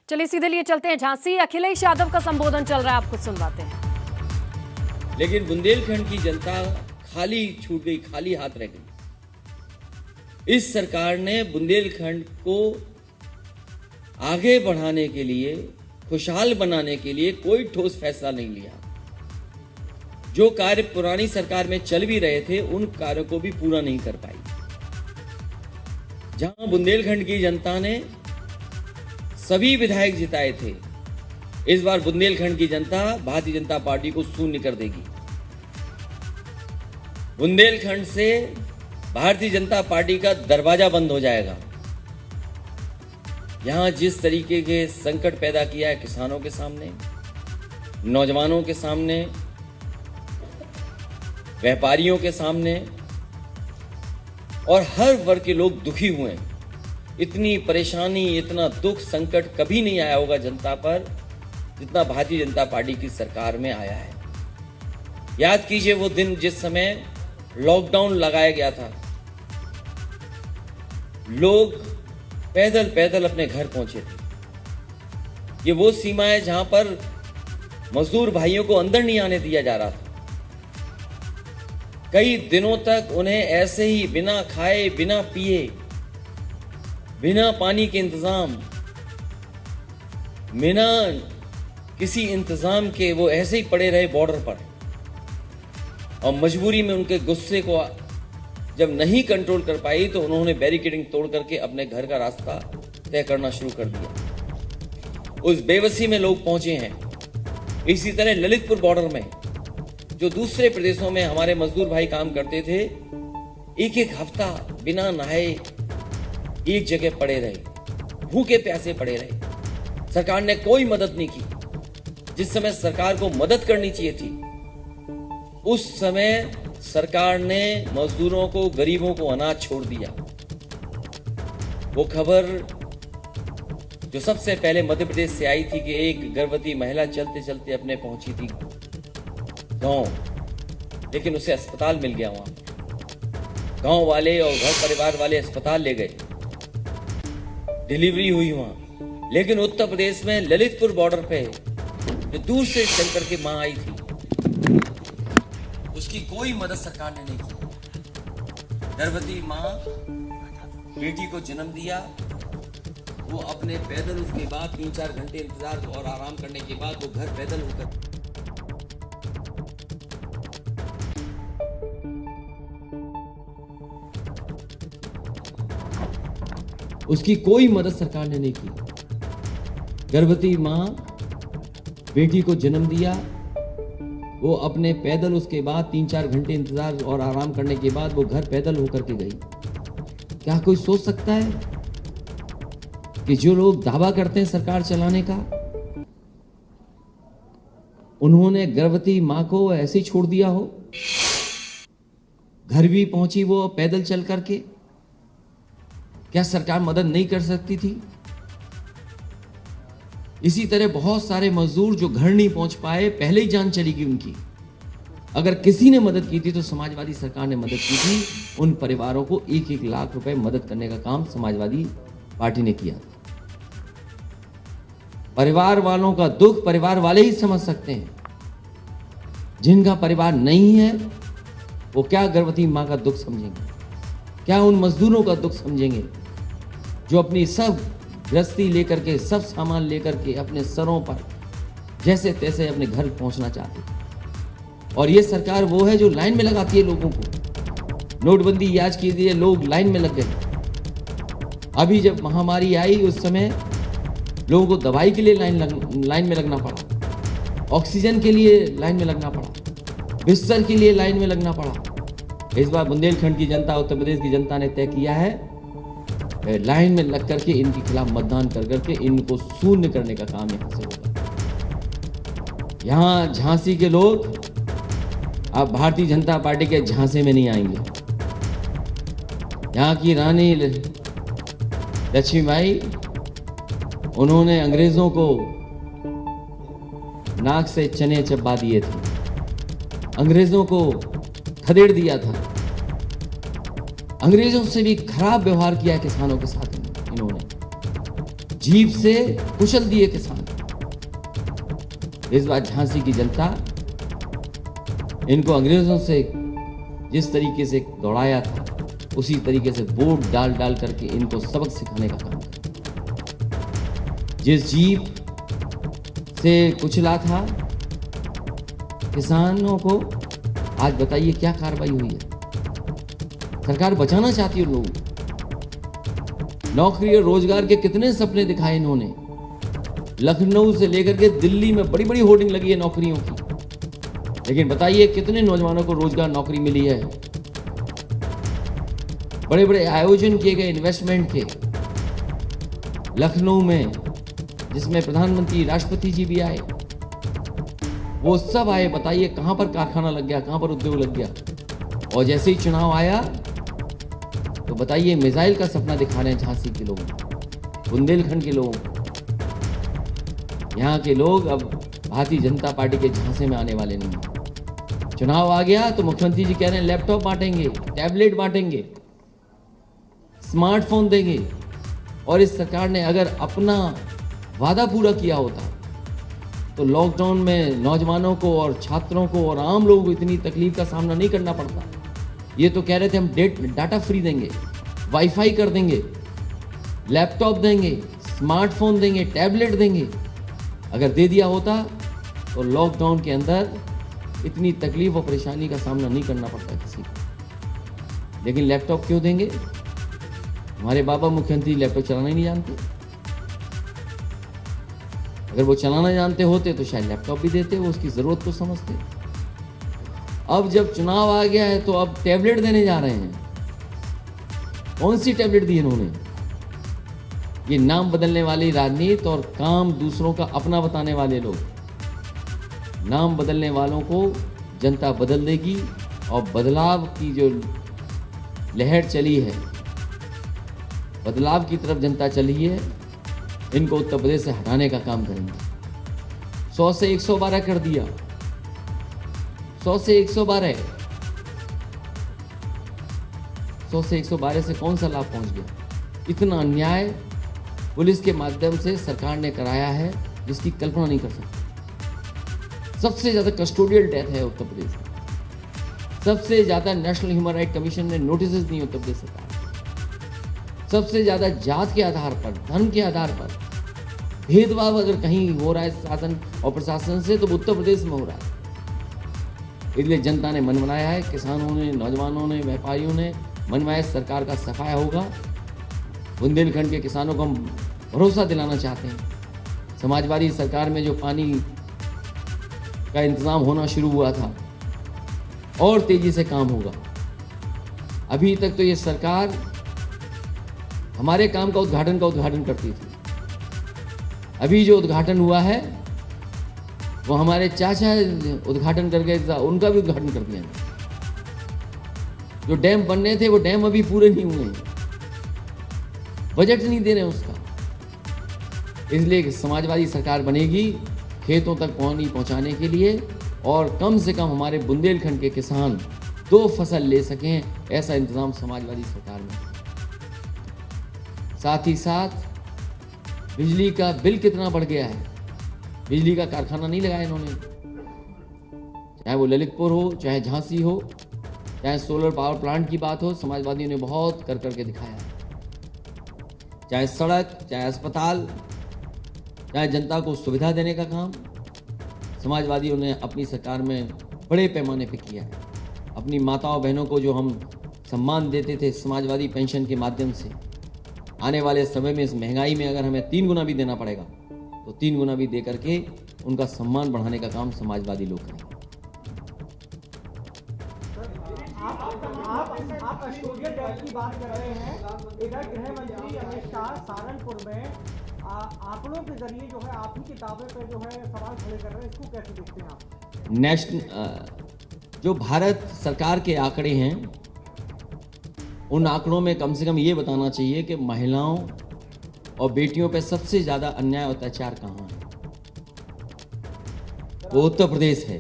चलिए सीधे लिए चलते हैं झांसी। अखिलेश यादव का संबोधन चल रहा है, आपको सुनवाते हैं। लेकिन बुंदेलखंड की जनता खाली छूट गई, खाली हाथ रह गई। इस सरकार ने बुंदेलखंड को आगे बढ़ाने के लिए, खुशहाल बनाने के लिए कोई ठोस फैसला नहीं लिया। जो कार्य पुरानी सरकार में चल भी रहे थे, उन कार्यों को भी पूरा नहीं कर पाई। जहां बुंदेलखंड की जनता ने सभी विधायक जिताए थे, इस बार बुंदेलखंड की जनता भारतीय जनता पार्टी को शून्य कर देगी। बुंदेलखंड से भारतीय जनता पार्टी का दरवाजा बंद हो जाएगा। यहां जिस तरीके के संकट पैदा किया है किसानों के सामने, नौजवानों के सामने, व्यापारियों के सामने, और हर वर्ग के लोग दुखी हुए हैं। इतनी परेशानी, इतना दुख, संकट कभी नहीं आया होगा जनता पर जितना भारतीय जनता पार्टी की सरकार में आया है। याद कीजिए वो दिन जिस समय लॉकडाउन लगाया गया था, लोग पैदल पैदल अपने घर पहुंचे थे। ये वो सीमा है जहां पर मजदूर भाइयों को अंदर नहीं आने दिया जा रहा था। कई दिनों तक उन्हें ऐसे ही बिना खाए, बिना पिए, बिना पानी के इंतजाम, बिना किसी इंतजाम के वो ऐसे ही पड़े रहे बॉर्डर पर। और मजबूरी में उनके गुस्से को जब नहीं कंट्रोल कर पाई तो उन्होंने बैरिकेडिंग तोड़ करके अपने घर का रास्ता तय करना शुरू कर दिया। उस बेबसी में लोग पहुंचे हैं। इसी तरह ललितपुर बॉर्डर में जो दूसरे प्रदेशों में हमारे मजदूर भाई काम करते थे, एक एक हफ्ता बिना नहाए एक जगह पड़े रहे, भूखे प्यासे पड़े रहे। सरकार ने कोई मदद नहीं की। जिस समय सरकार को मदद करनी चाहिए थी, उस समय सरकार ने मजदूरों को, गरीबों को अनाज छोड़ दिया। वो खबर जो सबसे पहले मध्य प्रदेश से आई थी कि एक गर्भवती महिला चलते चलते अपने पहुंची थी गांव, लेकिन उसे अस्पताल मिल गया। वहां गांव वाले और घर परिवार वाले अस्पताल ले गए, डिलीवरी हुई वहां। लेकिन उत्तर प्रदेश में ललितपुर बॉर्डर पे जो दूर से चल करके मां आई थी, उसकी कोई मदद सरकार ने नहीं की। गर्भवती मां बेटी को जन्म दिया, वो अपने पैदल, उसके बाद 3-4 घंटे इंतजार और आराम करने के बाद वो घर पैदल होकर उसकी कोई मदद सरकार ने नहीं की। गर्भवती मां बेटी को जन्म दिया, वो अपने पैदल, उसके बाद 3-4 घंटे इंतजार और आराम करने के बाद वो घर पैदल होकर के गई। क्या कोई सोच सकता है कि जो लोग दावा करते हैं सरकार चलाने का, उन्होंने गर्भवती मां को ऐसे ही छोड़ दिया हो? घर भी पहुंची वो पैदल चल करके। क्या सरकार मदद नहीं कर सकती थी? इसी तरह बहुत सारे मजदूर जो घर नहीं पहुंच पाए, पहले ही जान चली गई उनकी। अगर किसी ने मदद की थी तो समाजवादी सरकार ने मदद की थी। उन परिवारों को 1-1 लाख रुपए मदद करने का काम समाजवादी पार्टी ने किया। परिवार वालों का दुख परिवार वाले ही समझ सकते हैं। जिनका परिवार नहीं है वो क्या गर्भवती मां का दुख समझेंगे? क्या उन मजदूरों का दुख समझेंगे जो अपनी सब गृहस्थी लेकर के, सब सामान लेकर के अपने सरों पर जैसे तैसे अपने घर पहुंचना चाहते हैं? और ये सरकार वो है जो लाइन में लगाती है लोगों को। नोटबंदी आज की दिए, लोग लाइन में लग गए। अभी जब महामारी आई उस समय लोगों को दवाई के लिए लाइन में लगना पड़ा, ऑक्सीजन के लिए लाइन में लगना पड़ा, बिस्तर के लिए लाइन में लगना पड़ा। इस बार बुंदेलखंड की जनता, उत्तर प्रदेश की जनता ने तय किया है लाइन में लग करके इनके खिलाफ मतदान कर करके इनको शून्य करने का काम यहां से होगा। यहां झांसी के लोग अब भारतीय जनता पार्टी के झांसे में नहीं आएंगे। यहां की रानी लक्ष्मीबाई, उन्होंने अंग्रेजों को नाक से चने चबा दिए थे, अंग्रेजों को खदेड़ दिया था, अंग्रेजों से भी खराब व्यवहार किया किसानों के साथ इन्होंने। जीप से कुचल दिए किसान। इस बार झांसी की जनता इनको अंग्रेजों से जिस तरीके से दौड़ाया था उसी तरीके से वोट डाल डाल करके इनको सबक सिखाने का काम किया। जिस जीप से कुचला था किसानों को, आज बताइए क्या कार्रवाई हुई है। सरकार बचाना चाहती है लोगों को। नौकरी और रोजगार के कितने सपने दिखाए इन्होंने। लखनऊ से लेकर के दिल्ली में बड़ी बड़ी होर्डिंग लगी है नौकरियों की, लेकिन बताइए कितने नौजवानों को रोजगार नौकरी मिली है। बड़े बड़े आयोजन किए गए इन्वेस्टमेंट के लखनऊ में, जिसमें प्रधानमंत्री राष्ट्रपति जी भी आए, वो सब आए। बताइए कहां पर कारखाना लग गया, कहां पर उद्योग लग गया। और जैसे ही चुनाव आया तो बताइए मिसाइल का सपना दिखा रहे हैं झांसी के लोग, बुंदेलखंड के लोग। यहाँ के लोग अब भारतीय जनता पार्टी के झांसे में आने वाले नहीं। चुनाव आ गया तो मुख्यमंत्री जी कह रहे हैं लैपटॉप बांटेंगे, टैबलेट बांटेंगे, स्मार्टफोन देंगे। और इस सरकार ने अगर अपना वादा पूरा किया होता तो लॉकडाउन में नौजवानों को और छात्रों को और आम लोगों को इतनी तकलीफ का सामना नहीं करना पड़ता। ये तो कह रहे थे हम डाटा फ्री देंगे, वाईफाई कर देंगे, लैपटॉप देंगे, स्मार्टफोन देंगे, टैबलेट देंगे। अगर दे दिया होता तो लॉकडाउन के अंदर इतनी तकलीफ और परेशानी का सामना नहीं करना पड़ता किसी को। लेकिन लैपटॉप क्यों देंगे? हमारे बाबा मुख्यमंत्री लैपटॉप चलाना ही नहीं जानते। अगर वो चलाना जानते होते तो शायद लैपटॉप भी देते, वो उसकी ज़रूरत को समझते। अब जब चुनाव आ गया है तो अब टैबलेट देने जा रहे हैं। कौन सी टैबलेट दी इन्होंने? ये नाम बदलने वाली राजनीति और काम दूसरों का अपना बताने वाले लोग। नाम बदलने वालों को जनता बदल देगी और बदलाव की जो लहर चली है, बदलाव की तरफ जनता चली है, इनको उत्तर प्रदेश से हटाने का काम करेंगे। 100 से 112 कर दिया, 100 से 112, 100 से 112 से कौन सा लाभ पहुंच गया? इतना अन्याय पुलिस के माध्यम से सरकार ने कराया है जिसकी कल्पना नहीं कर सकते। सबसे ज्यादा कस्टोडियल डेथ है उत्तर प्रदेश में। सबसे ज्यादा नेशनल ह्यूमन राइट कमीशन ने नोटिस दी उत्तर प्रदेश सरकार। सबसे ज्यादा जात के आधार पर, धर्म के आधार पर भेदभाव अगर कहीं हो रहा है शासन और प्रशासन से तो उत्तर प्रदेश में हो रहा है। इसलिए जनता ने मन बनाया है, किसानों ने, नौजवानों ने, व्यापारियों ने मन बनाया, सरकार का सफाया होगा। बुंदेलखंड के किसानों को हम भरोसा दिलाना चाहते हैं। समाजवादी सरकार में जो पानी का इंतजाम होना शुरू हुआ था और तेजी से काम होगा। अभी तक तो ये सरकार हमारे काम का उद्घाटन करती थी। अभी जो उद्घाटन हुआ है वो हमारे चाचा उद्घाटन करके उनका भी उद्घाटन कर दिया। जो डैम बनने थे वो डैम अभी पूरे नहीं हुए, बजट नहीं दे रहे उसका। इसलिए समाजवादी सरकार बनेगी खेतों तक पानी पहुंचाने के लिए, और कम से कम हमारे बुंदेलखंड के किसान 2 फसल ले सकें, ऐसा इंतजाम समाजवादी सरकार में। साथ ही साथ बिजली का बिल कितना बढ़ गया है। बिजली का कारखाना नहीं लगाया इन्होंने, चाहे वो ललितपुर हो, चाहे झांसी हो, चाहे सोलर पावर प्लांट की बात हो, समाजवादियों ने बहुत कर करके दिखाया। चाहे सड़क, चाहे अस्पताल, चाहे जनता को सुविधा देने का काम समाजवादियों ने अपनी सरकार में बड़े पैमाने पे किया है। अपनी माताओं बहनों को जो हम सम्मान देते थे समाजवादी पेंशन के माध्यम से, आने वाले समय में इस महंगाई में अगर हमें 3 गुना भी देना पड़ेगा तो 3 गुना भी दे करके उनका सम्मान बढ़ाने का काम समाजवादी लोग करेंगे। आप कस्टोडियल डेथ की बात कर रहे हैं। इधर गृह मंत्री अमित शाह सहारनपुर में आंकड़ों के जरिए जो है आप ही के दावे पे जो है सवाल खड़े कर रहे हैं, इसको कैसे देखते हैं आप? नेशनल जो भारत सरकार के आंकड़े हैं, उन आंकड़ों में कम से कम ये बताना चाहिए कि महिलाओं और बेटियों पे सबसे ज्यादा अन्याय और अत्याचार कहाँ है। वो उत्तर प्रदेश है।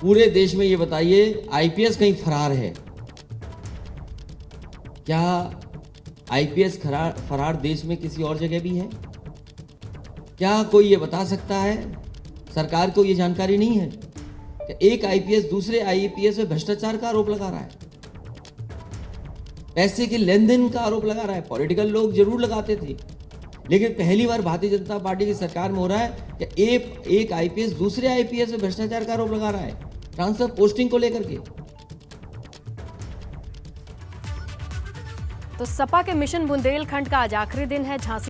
पूरे देश में ये बताइए आईपीएस कहीं फरार है क्या? आईपीएस फरार देश में किसी और जगह भी है? क्या कोई ये बता सकता है? सरकार को ये जानकारी नहीं है कि एक आईपीएस दूसरे आईपीएस पे भ्रष्टाचार का आरोप लगा रहा है, पैसे के लेन देन का आरोप लगा रहा है। पॉलिटिकल लोग जरूर लगाते थे, लेकिन पहली बार भारतीय जनता पार्टी की सरकार में हो रहा है कि एक आईपीएस दूसरे आईपीएस पे भ्रष्टाचार का आरोप लगा रहा है, ट्रांसफर पोस्टिंग को लेकर के। तो सपा के मिशन बुंदेलखंड का आज आखिरी दिन है। झांसी